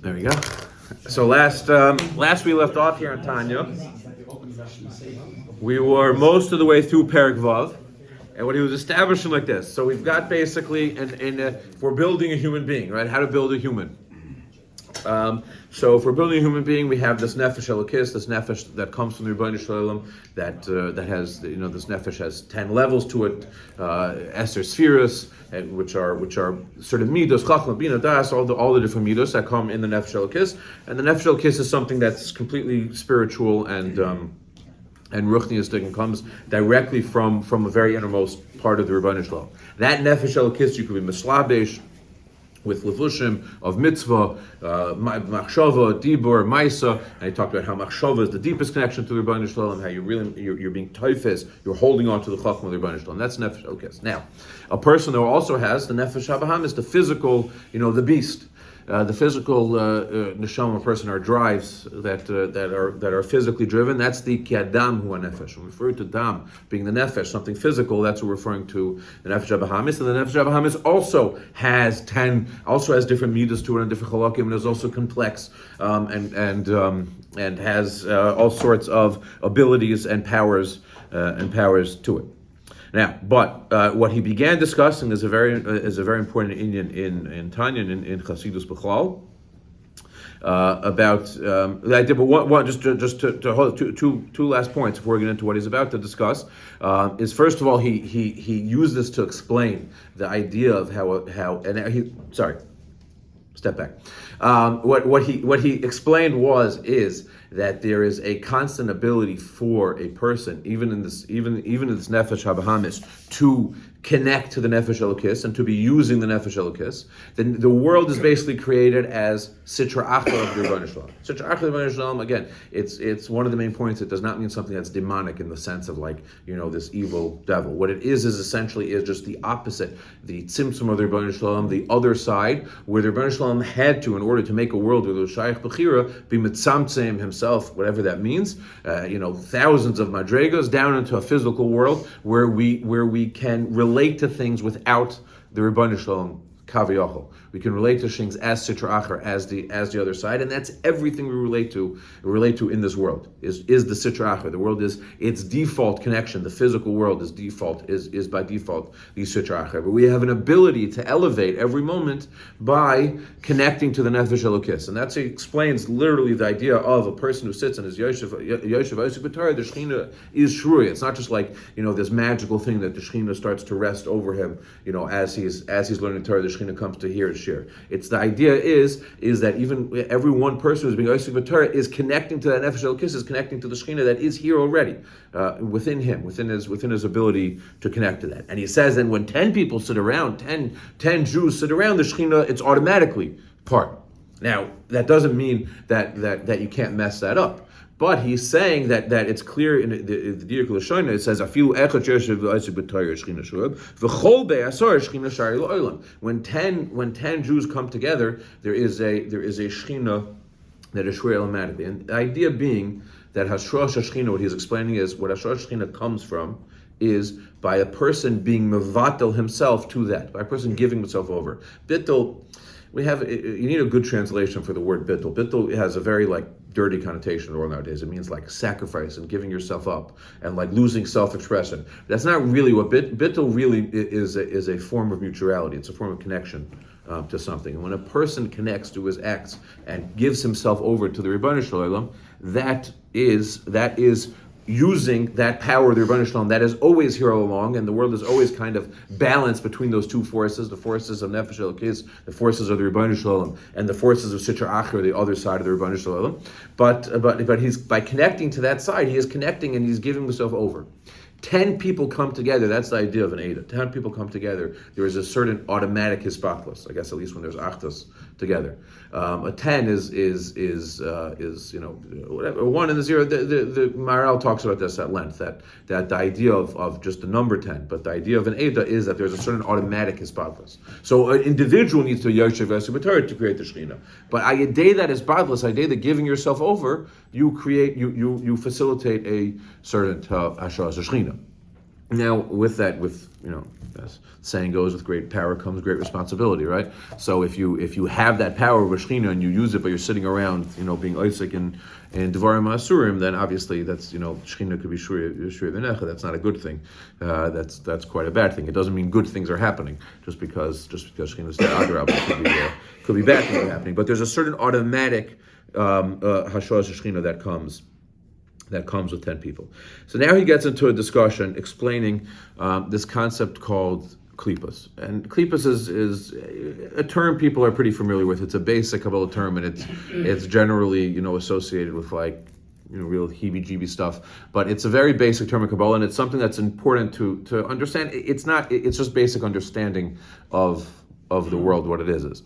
There we go. So last we left off here in Tanya, we were most of the way through perek Vav, and what he was establishing like this. So we've got basically, if we're building a human being, right? How to build a human. So if we're building a human being, we have this nefesh elokis, this nefesh that comes from the Rebbeinu Shalom, that has, this nefesh has 10 levels to it, Esther spheres, which are sort of midos, chachma, bina, das, all the different midos that come in the nefesh elokis, and the nefesh elokis is something that's completely spiritual and ruchniistic and comes directly from a very innermost part of the Rebbeinu Shalom. That nefesh elokis you could be mislabesh with levushim of mitzvah, machshava, dibur, maisa, and he talked about how machshava is the deepest connection to the Rebbeinu Shalom, how you're being toifes, you're holding on to the chachma of the Rebbeinu Shalom. That's nefesh elokis. Now, a person though also has the nefesh habahamis, the physical, the beast. The physical neshama person are drives that are physically driven. That's the ki'adam hu nefesh. When we refer to dam being the nefesh, something physical, that's what we're referring to the nefesh habahamis. And the nefesh habahamis also has different midas to it and different halakim, and is also complex and has all sorts of abilities and powers to it. Now, but what he began discussing is a very important Indian in Tanya in Chassidus B'chlal about the idea. But just to hold two last points before we get into what he's about to discuss is, first of all, he used this to explain the idea of step back. What he explained is that there is a constant ability for a person, even in this nefesh habahamis, to connect to the nefesh elokis and to be using the nefesh elokis. Then the world is basically created as sitra achra of the Rebbeinu Shalom. Sitra achra of the Rebbeinu Shalom, again, it's one of the main points. It does not mean something that's demonic in the sense of this evil devil. What it is essentially just the opposite, the tzimtzum of the Rebbeinu Shalom, the other side, where the Rebbeinu Shalom had to, in order to make a world where there was shaykh b'chira, be mitzamtzem himself, whatever that means, thousands of madregas down into a physical world where we can relate to things without the Rebbeinu Shalom kaviyachol. We can relate to things as sitra achar, as the other side, and that's everything we relate to in this world is the sitra achar. The world is its default connection. The physical world is by default the sitra achar. But we have an ability to elevate every moment by connecting to the nefesh elokis, and that explains literally the idea of a person who sits in his yoshev b'Torah. The Shechina is shruya. It's not just this magical thing that the Shechina starts to rest over him. As he's learning Torah, the Shechina comes to hear his shir. It's the idea is that even every one person who's being yoshev b'Torah is connecting to that nefesh elokis, is connecting to the Shechina that is here already within him, within his ability to connect to that. And he says that when 10 people sit around, 10 Jews sit around the Shechina, it's automatically part. Now that doesn't mean that you can't mess that up. But he's saying that it's clear in the Diuk L'Shoina. It says afilu echad yoshev v'osek b'Torah Shechina shurab v'chol be'asor Shechina shari l'olam. When 10 Jews come together, there is a Shechina that is shuri automatically. And the idea being that Hashrosh Shechina, what he's explaining is what Hashrosh Shechina comes from is by a person being mevatel himself to that, by a person giving himself over. Bittul. You need a good translation for the word bittul. Bittul has a very dirty connotation in the world nowadays. It means sacrifice and giving yourself up and losing self-expression. That's not really what bittul really is. A form of mutuality. It's a form of connection to something. And when a person connects to his acts and gives himself over to the Rebbeinu Shalom, that is using that power of the Rebbeinu Shalom that is always here all along, and the world is always kind of balanced between those two forces, the forces of Nefesh Elokis, the forces of the Rebbeinu Shalom, and the forces of Sitra Achra, the other side of the Rebbeinu Shalom. But he's, by connecting to that side, he is connecting and he's giving himself over. 10 people come together, that's the idea of an Eidah. 10 people come together, there is a certain automatic hispaklos, I guess at least when there's achtos together. A 10 is whatever, 1 and the 0, the Maharal talks about this at length, that the idea of just the number 10, but the idea of an Eidah is that there's a certain automatic hispaklos. So an individual needs to yoshev b'Torah to create the Shechina. But ayadei that hispaklos, ayadei that giving yourself over, you facilitate a certain hashras Shechina. Now, with that, as the saying goes, with great power comes great responsibility, right? So if you have that power of Shechina and you use it, but you're sitting around, being Isaac and Devarim Asurim, then obviously that's, Shechina could be Shuri V'necha. That's not a good thing. That's quite a bad thing. It doesn't mean good things are happening just because Shechina is there. Could be bad things are happening. But there's a certain automatic Hashos Shechina that comes with 10 people. So now he gets into a discussion explaining this concept called klipas. And klipas is a term people are pretty familiar with. It's a basic Kabbalah term, and it's generally associated with real heebie-jeebie stuff. But it's a very basic term of Kabbalah, and it's something that's important to understand. It's just basic understanding of the world, what it is.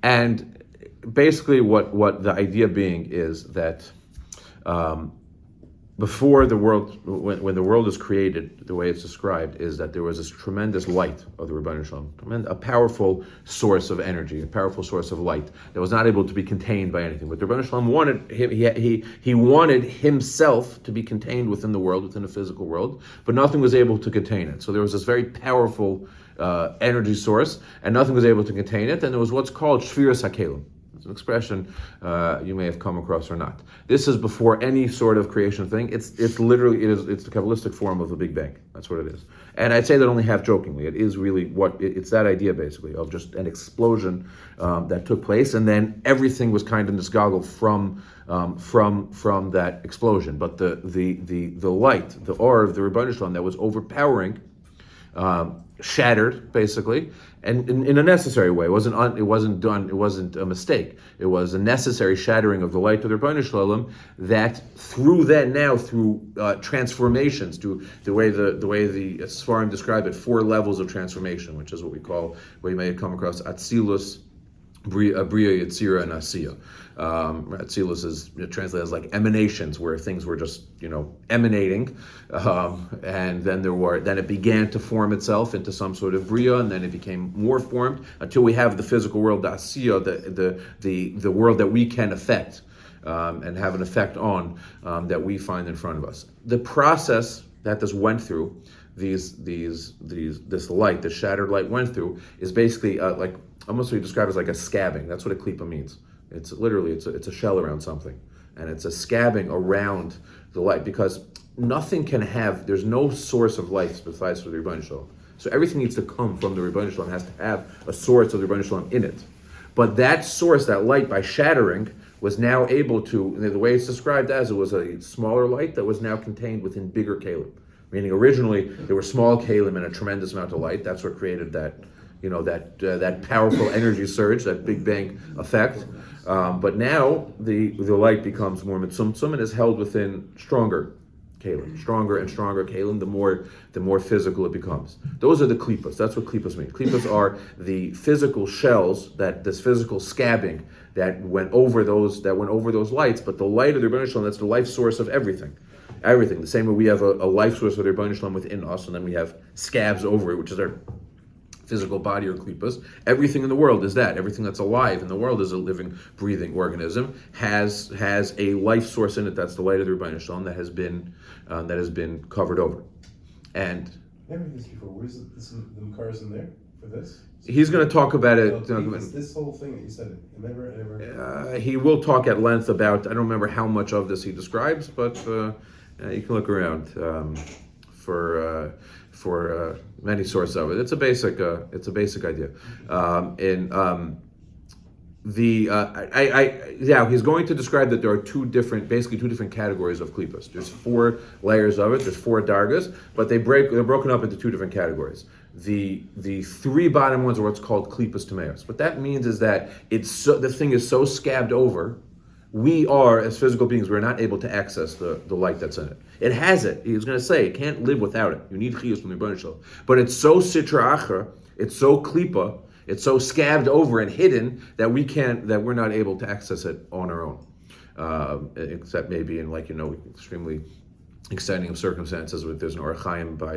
And basically what the idea being is that before the world, when the world is created, the way it's described is that there was this tremendous light of the Rebbeinu Shalom, a powerful source of energy, a powerful source of light that was not able to be contained by anything. But the Rebbeinu Shalom wanted he wanted himself to be contained within the world, within the physical world, but nothing was able to contain it. So there was this very powerful energy source, and nothing was able to contain it. And there was what's called Shviras HaKelim. It's an expression you may have come across or not. This is before any sort of creation thing. It's literally it's the Kabbalistic form of the Big Bang. That's what it is. And I'd say that only half jokingly. It is really it's that idea basically of just an explosion that took place, and then everything was kind of nisgagel from that explosion. But the light, the aura of the Rebbeinu Shalom that was overpowering, shattered basically, and in a necessary way. It wasn't a mistake. It was a necessary shattering of the light of the Rebbeinu Shalom that through transformations, to the way the Sfarim describe it, 4 levels of transformation, which is what we may have come across: Atzilus, Bria, Yetzira, and Asiya. Atzilus is translated as like emanations, where things were just emanating, and then it began to form itself into some sort of Bria, and then it became more formed until we have the physical world, the Asiya, the world that we can affect and have an effect on, that we find in front of us. The process that this went through, this light, the shattered light went through, is basically like almost what you describe as like a scabbing. That's what a klipa means. It's literally it's a shell around something, and it's a scabbing around the light, because there's no source of light besides for the Rebbeinu Shalom. So everything needs to come from the Rebbeinu Shalom, has to have a source of the Rebbeinu Shalom in it. But that source, that light, by shattering, was now able to, the way it's described as, it was a smaller light that was now contained within bigger kalim. Meaning originally there were small kalim and a tremendous amount of light. That's what created that powerful energy surge, that Big Bang effect. But now the light becomes more mitzumtzum and is held within stronger kalim, stronger and stronger kalim. The more physical it becomes. Those are the klipas. That's what klipas mean. Klipas are the physical shells, this physical scabbing that went over those lights. But the light of the Rebbeinu Shalom, that's the life source of everything. Everything. The same way we have a life source of the Rebbeinu Shalom within us, and then we have scabs over it, which is our physical body or klipas. Everything in the world is that. Everything that's alive in the world is a living, breathing organism, has a life source in it. That's the light of the Rebbeinu Shalom that has been covered over. And never heard this before. Where's the Makar in there for this? He's going to talk about it. This whole thing that you said, never. He will talk at length about. I don't remember how much of this he describes, but you can look around for many sources of it. It's a basic idea. He's going to describe that there are two different categories of klipas. There's 4 layers of it. There's 4 dargas, but they're broken up into 2 different categories. The 3 bottom ones are what's called klipas tameos. What that means is that the thing is so scabbed over. We are, as physical beings, we're not able to access the light that's in it. It has it. He's going to say it can't live without it. You need chiyus from the Rebbeinu Shalom. But it's so sitra achra, it's so klipa, it's so scabbed over and hidden that we're not able to access it on our own. Except maybe in extremely exciting circumstances. There's an Orach Chaim by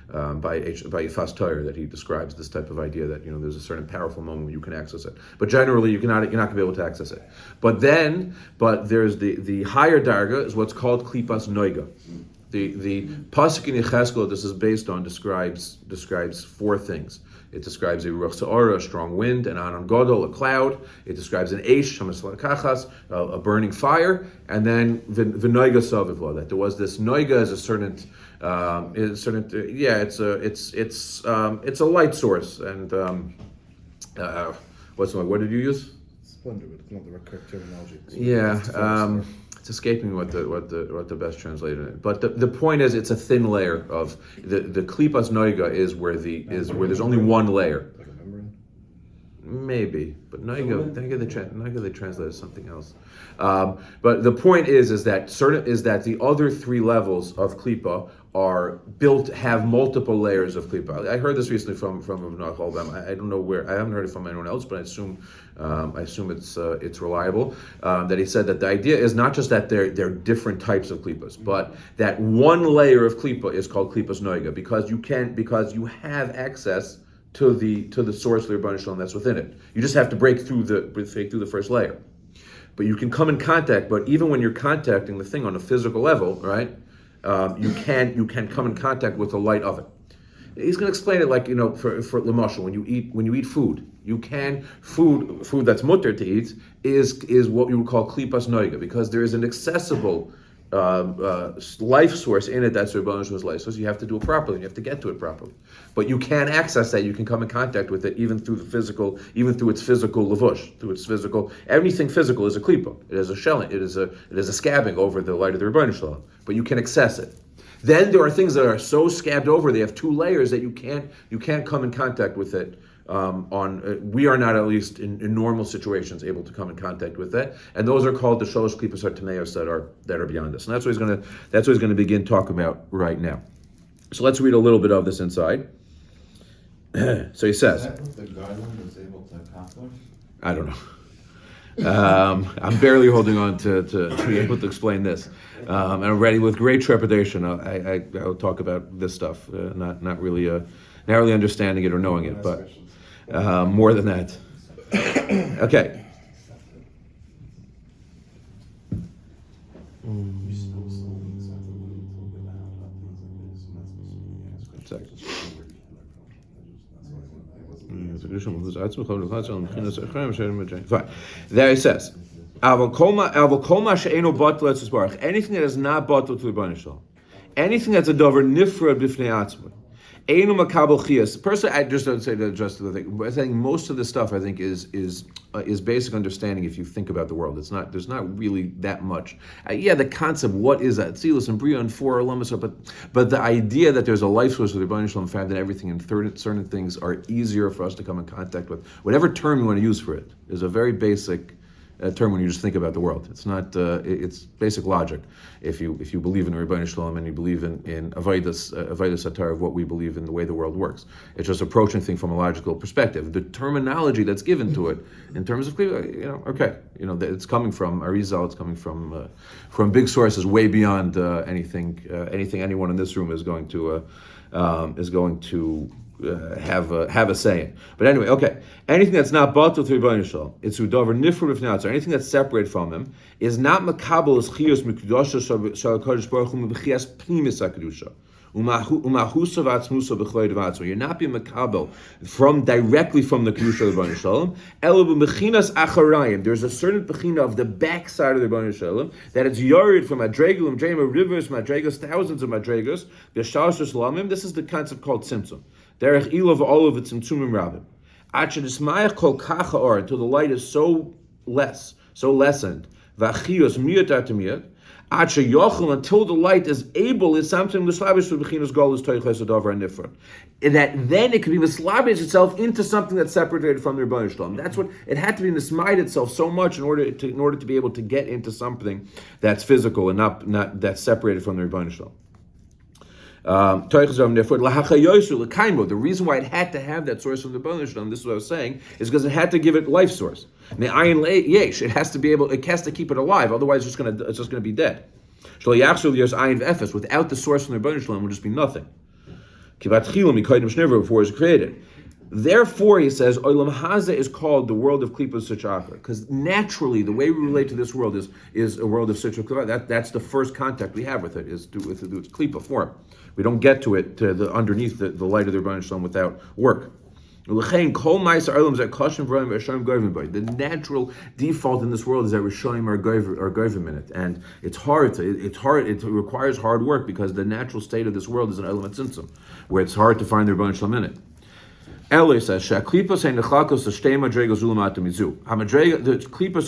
Yifas Torah that he describes this type of idea that there's a certain powerful moment when you can access it. But generally you're not going to be able to access it. But there's the higher darga is what's called klipas noiga. The pasuk in Yechezkel this is based on describes four things. It describes a ruach sa'ara, a strong wind, an anon gadol, a cloud. It describes an eish, kachas, a burning fire, and then v'noiga savivla. That there was this noiga as a certain, it's a light source. And what did you use? Splendor, but it's not the correct terminology. It's escaping me what the best translated is. But the point is, it's a thin layer of the klipas noiga is where there's only one layer. Like a membrane? Maybe, but noiga they translate as something else. But the point is that the other three levels of klipa have multiple layers of klipa. I heard this recently from Rav Nachal. I don't know where. I haven't heard it from anyone else, but I assume it's reliable. That he said that the idea is not just that they're different types of klipas, but that one layer of klipa is called klipas noiga because you have access to the source of the Rebbeinu Shalom that's within it. You just have to break through the first layer. But you can come in contact. But even when you're contacting the thing on a physical level, right? You can come in contact with the light of it. He's going to explain it like for l'mashal, when you eat food, food that's mutter to eat is what you would call klipas noiga because there is an accessible life source in it that's Rebbeinu Shalom's life source. You have to do it properly. You have to get to it properly. But you can access that. You can come in contact with it even through its physical levush, through its physical. Everything physical is a klipa. It is a shelling. It is a scabbing over the light of the Rebbeinu Shalom. But you can access it. Then there are things that are so scabbed over. They have two layers that you can't come in contact with it. We are not, at least in normal situations, able to come in contact with that, and those are called the shalosh klipas hartameos that are beyond us, and that's what he's going to begin talking about right now. So let's read a little bit of this inside. So he says, Is that what the garland was able to accomplish? I don't know. I'm barely holding on to be able to explain this, and I'm ready with great trepidation. I'll talk about this stuff, not really understanding it or knowing it, but. More than that. Okay. Fine. There he says, anything that is not bottled to the Rebbeinu Shalom, anything that's a dover nifra b'fnei atzma. Personally, I just don't say to address the thing. I think most of this stuff, I think, is basic understanding. If you think about the world, there's not really that much. The concept, what is that? Tzilus and Bria and four alamas, but the idea that there's a life source of the Rebbeinu Shalom, fact that everything and certain things are easier for us to come in contact with. Whatever term you want to use for it is a very basic term when you just think about the world. It's not. It's basic logic. If you believe in Rebbeinu Shalom and you believe in avodas satar of what we believe in the way the world works, it's just approaching things from a logical perspective. The terminology that's given to it in terms of it's coming from Arizal. It's coming from big sources way beyond anything anyone in this room is going to have a say in. But anyway, okay. Anything that's not batul to Rebbeinu Shalom, it's udavar nifra b'fnei atzar. Anything that's separated from him is not makabel as chiyus mikudasha shal Kadosh Baruch Hu mebchias pnimis hakadusha. Umahusa v'atzmusa b'chlei d'vatzma. You're not being makabel directly from the kedusha of the Rebbeinu Shalom. Elo b'mechinas acharayim. There's a certain bechina of the backside of the Rebbeinu Shalom that it's yared from madregelim, rivers, madregas, thousands of madregas. B'shalosh lamim. This is the concept called tzimtzum. Derech ilav all of its tzimtzumim rabim. Achadismayach kol kacha or until the light is so lessened. V'achiyos miyat atamiyat. Until the light is able, is something mislabish to bechinas golus toiches adover and nifra. That then it can be mislabish itself into something that's separated from the Rebbeinu Shalom. That's what it had to be mismide itself so much in order to be able to get into something that's physical and not that's separated from the Rebbeinu Shalom. The reason why it had to have that source from the Rebbeinu Shalom, this is what I was saying, is because it had to give it life source. It has to be able. It has to keep it alive. Otherwise, it's just going to be dead. Without the source from the Rebbeinu Shalom, it would just be nothing. Before it was created. Therefore, he says, Olam Haza is called the world of Klipos Sichachar, because naturally, the way we relate to this world is a world of Sichachar. That's the first contact we have with it, is through its Klipa form. We don't get to it underneath the light of the Rebbeinu Shalom without work. The natural default in this world is that Rishonim are govim in it, and it's hard. It requires hard work because the natural state of this world is an element tzimtzum, where it's hard to find the Rebbeinu Shalom in it. Eli says, the klipas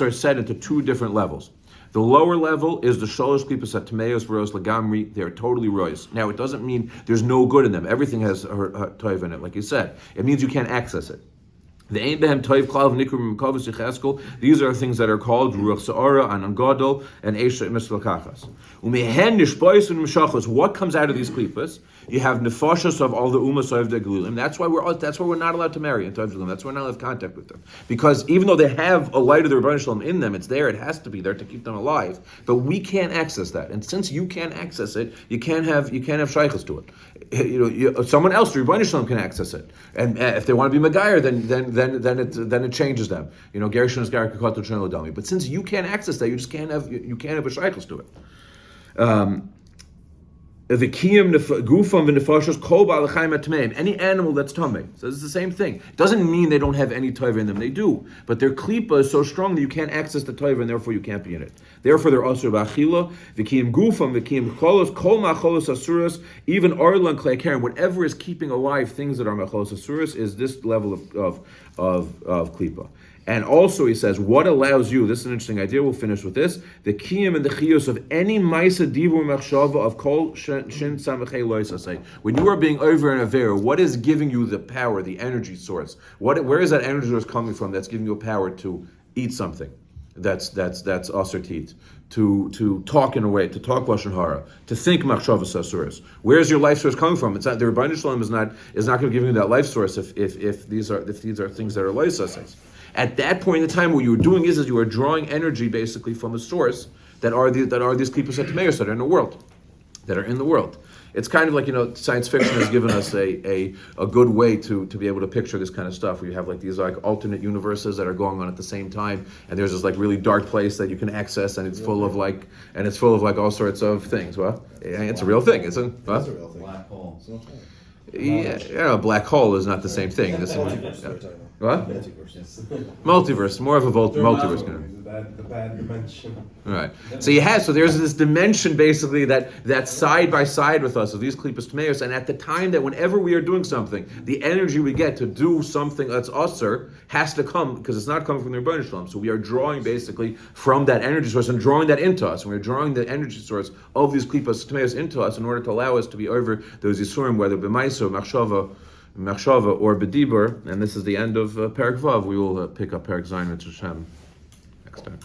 are set into two different levels. The lower level is the sholosh klipas at tameos v'ros lagamri. They are totally rois. Now, it doesn't mean there's no good in them. Everything has toiv in it, like you said. It means you can't access it. These are things that are called ruach sa'ara, and angadol, and esha mislakachas. What comes out of these klipas? You have nefashos of all the umas of the gelulim. That's why we're not allowed to marry in Tov Gelulim. That's why we're not allowed to have contact with them. Because even though they have a light of the Rebbeinu Shalom in them, it's there. It has to be there to keep them alive. But we can't access that. And since you can't access it, you can't have shaykhs to it. Someone else, the Rebbeinu Shalom, can access it. And if they want to be Megayer, then it changes them. Gershon is Garik Kotel Shalom Dami. But since you can't access that, you just can't have a shaykhs to it. The kiyum gufam v'nefashos kol ba'alachayim atmeim. Any animal that's tamei. So it's the same thing. It doesn't mean they don't have any toiva in them. They do, but their klipa is so strong that you can't access the toiva, and therefore you can't be in it. Therefore, they're also ba'achila. The kiyum gufam, the kiyum cholos, kol ma'cholos asuras, even arla and klei whatever is keeping alive things that are ma'cholos asuras is this level of klipa. And also, he says, what allows you, this is an interesting idea, we'll finish with this, the kiyum and the chiyus of any maisa divur machshava of kol shin samachei loisasei. When you are being over and avera, what is giving you the power, the energy source? Where is that energy source coming from that's giving you a power to eat something that's asertit, to talk in a way, to talk lashon hara, to think machshavas asuras? Where's your life source coming from? It's not, the Rebbeinu Shalom is not going to give you that life source if these are things that are loisasei. At that point in time, what you are doing is you are drawing energy basically from a source that are these klipas atmeos that are in the world. It's kind of like, science fiction has given us a good way to be able to picture this kind of stuff, where you have like these like alternate universes that are going on at the same time, and there's this like really dark place that you can access, and it's full of like all sorts of things. Well, it's a real thing, isn't it? That's a real thing. Black hole. Yeah, a black hole is not the same thing. This is what? Multiverse, more of a multiverse. The bad dimension. Right. So there's this dimension basically that's side by side with us of these klipas tmeos, and at the time that whenever we are doing something, the energy we get to do something that's usser has to come, because it's not coming from the Rebbeinu Shalom. So we are drawing basically from that energy source and drawing that into us. And we're drawing the energy source of these klipas tmeos into us in order to allow us to be over those yisurim, whether b'maiso, machshava, or b'dibur. And this is the end of perek Vav. We will pick up perek Zayin with Hashem next time.